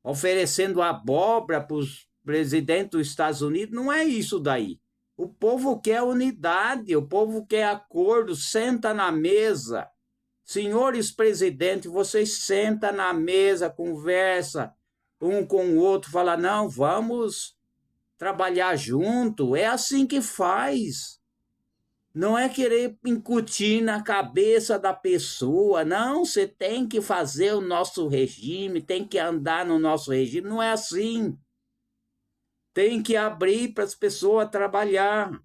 oferecendo abóbora para os presidentes dos Estados Unidos. Não é isso daí. O povo quer unidade, o povo quer acordo, senta na mesa. Senhores presidentes, vocês sentam na mesa, conversa um com o outro, fala, não, vamos trabalhar junto. É assim que faz. Não é querer incutir na cabeça da pessoa. Não, você tem que fazer o nosso regime, tem que andar no nosso regime. Não é assim. Tem que abrir para as pessoas trabalhar.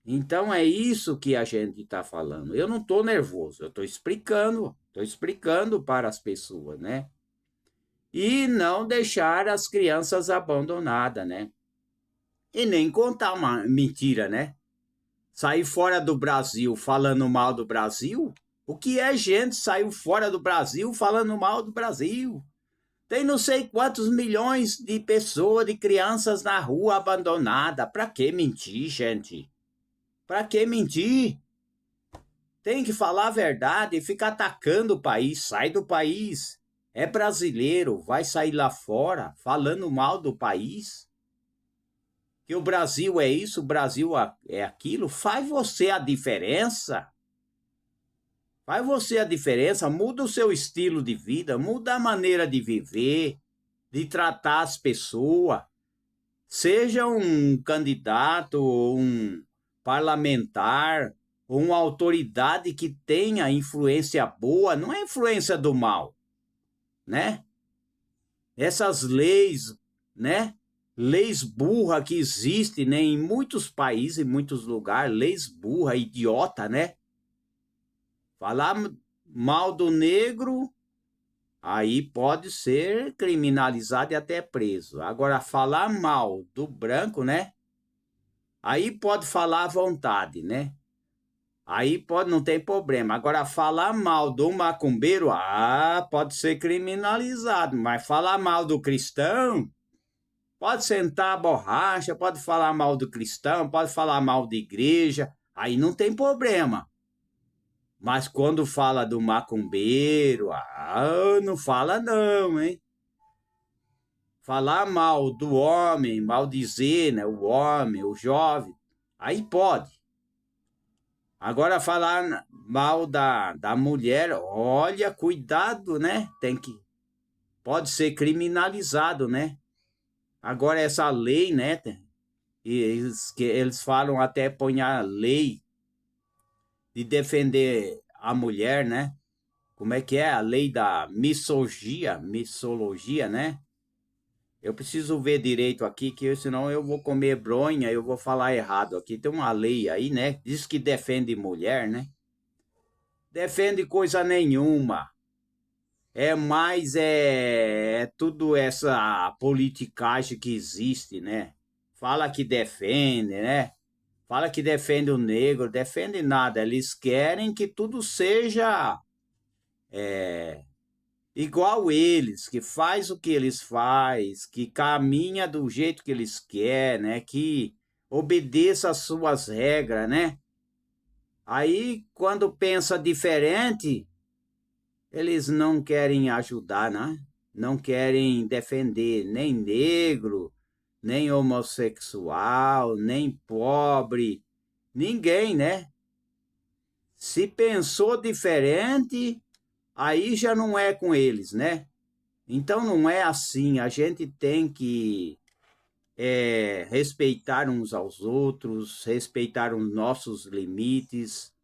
Então é isso que a gente está falando. Eu não estou nervoso, eu estou explicando para as pessoas, né? E não deixar as crianças abandonadas, né? E nem contar uma mentira, né? Sair fora do Brasil falando mal do Brasil? O que é gente saiu fora do Brasil falando mal do Brasil? Tem não sei quantos milhões de pessoas, de crianças na rua abandonada. Para que mentir, gente? Para que mentir? Tem que falar a verdade e ficar atacando o país. Sai do país. É brasileiro, vai sair lá fora falando mal do país? Que o Brasil é isso, o Brasil é aquilo? Faz você a diferença. Faz você a diferença, muda o seu estilo de vida, muda a maneira de viver, de tratar as pessoas. Seja um candidato, um parlamentar, ou uma autoridade que tenha influência boa, não é influência do mal, né? Essas leis, né? Leis burra que existem, né? Em muitos países, em muitos lugares, leis burra, idiota, né? Falar mal do negro, aí pode ser criminalizado e até preso. Agora, falar mal do branco, né? Aí pode falar à vontade, né? Aí pode, não tem problema. Agora, falar mal do macumbeiro, pode ser criminalizado. Mas falar mal do cristão, pode sentar a borracha, pode falar mal do cristão, pode falar mal de igreja. Aí não tem problema. Mas quando fala do macumbeiro, não fala não, hein? Falar mal do homem, maldizer, né? O homem, o jovem, aí pode. Agora falar mal da mulher, olha, cuidado, né? Pode ser criminalizado, né? Agora essa lei, né? Eles falam até põe a lei de defender a mulher, né? Como é que é? A lei da missologia, né? Eu preciso ver direito aqui, que senão eu vou comer bronha, eu vou falar errado aqui. Tem uma lei aí, né? Diz que defende mulher, né? Defende coisa nenhuma. É tudo essa politicagem que existe, né? Fala que defende, né? Fala que defende o negro, defende nada. Eles querem que tudo seja igual eles, que faz o que eles faz, que caminha do jeito que eles querem, né? Que obedeça às suas regras, né? Aí, quando pensa diferente, eles não querem ajudar, né? Não querem defender nem negro, nem homossexual, nem pobre, ninguém, né? Se pensou diferente, aí já não é com eles, né? Então não é assim, a gente tem que respeitar uns aos outros, respeitar os nossos limites,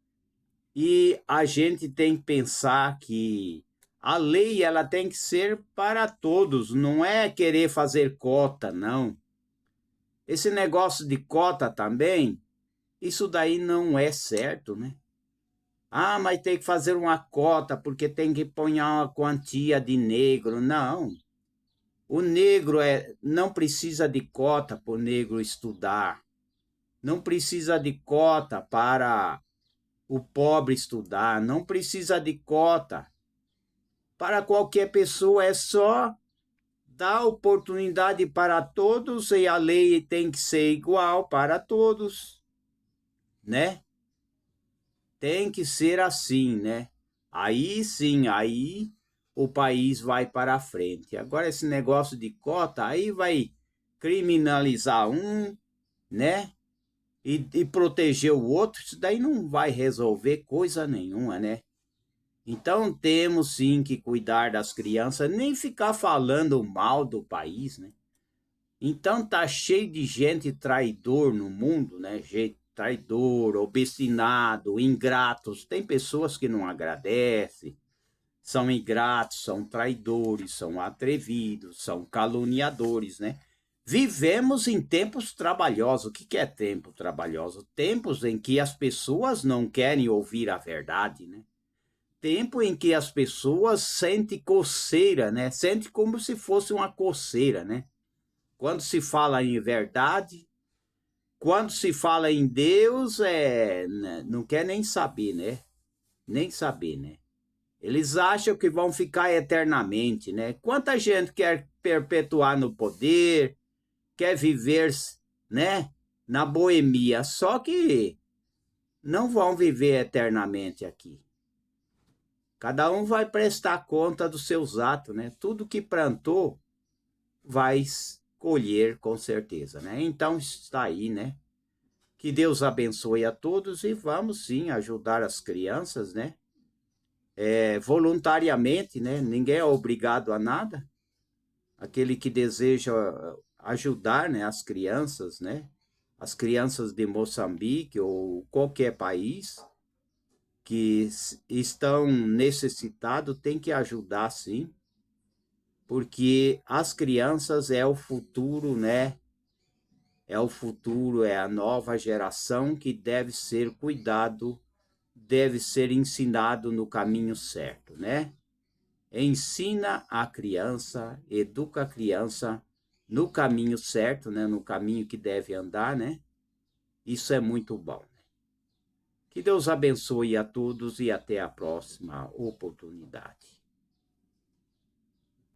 e a gente tem que pensar que a lei ela tem que ser para todos, não é querer fazer cota, não. Esse negócio de cota também, isso daí não é certo, né? Mas tem que fazer uma cota porque tem que pôr uma quantia de negro. Não. O negro não precisa de cota para o negro estudar. Não precisa de cota para o pobre estudar. Não precisa de cota. Para qualquer pessoa é só dar oportunidade para todos e a lei tem que ser igual para todos, né? Tem que ser assim, né? Aí sim, aí o país vai para frente. Agora, esse negócio de cota, aí vai criminalizar um, né? E proteger o outro, isso daí não vai resolver coisa nenhuma, né? Então temos sim que cuidar das crianças, nem ficar falando mal do país, né? Então tá cheio de gente traidor no mundo, né? Gente traidor, obstinado, ingratos. Tem pessoas que não agradecem, são ingratos, são traidores, são atrevidos, são caluniadores, né? Vivemos em tempos trabalhosos. O que que é tempo trabalhoso? Tempos em que as pessoas não querem ouvir a verdade, né? Tempo em que as pessoas sentem coceira, né? Sente como se fosse uma coceira, né? Quando se fala em verdade, quando se fala em Deus, não quer nem saber, né? Nem saber, né? Eles acham que vão ficar eternamente, né? Quanta gente quer perpetuar no poder, quer viver, né? Na boemia, só que não vão viver eternamente aqui. Cada um vai prestar conta dos seus atos, né? Tudo que plantou vai colher com certeza, né? Então está aí, né? Que Deus abençoe a todos e vamos sim ajudar as crianças, né? Voluntariamente, né? Ninguém é obrigado a nada. Aquele que deseja ajudar, né, as crianças, né? As crianças de Moçambique ou qualquer país que estão necessitados tem que ajudar, sim, porque as crianças é o futuro, né? É o futuro, é a nova geração que deve ser cuidado, deve ser ensinado no caminho certo, né? Ensina a criança, educa a criança no caminho certo, né? No caminho que deve andar, né? Isso é muito bom. Que Deus abençoe a todos e até a próxima oportunidade.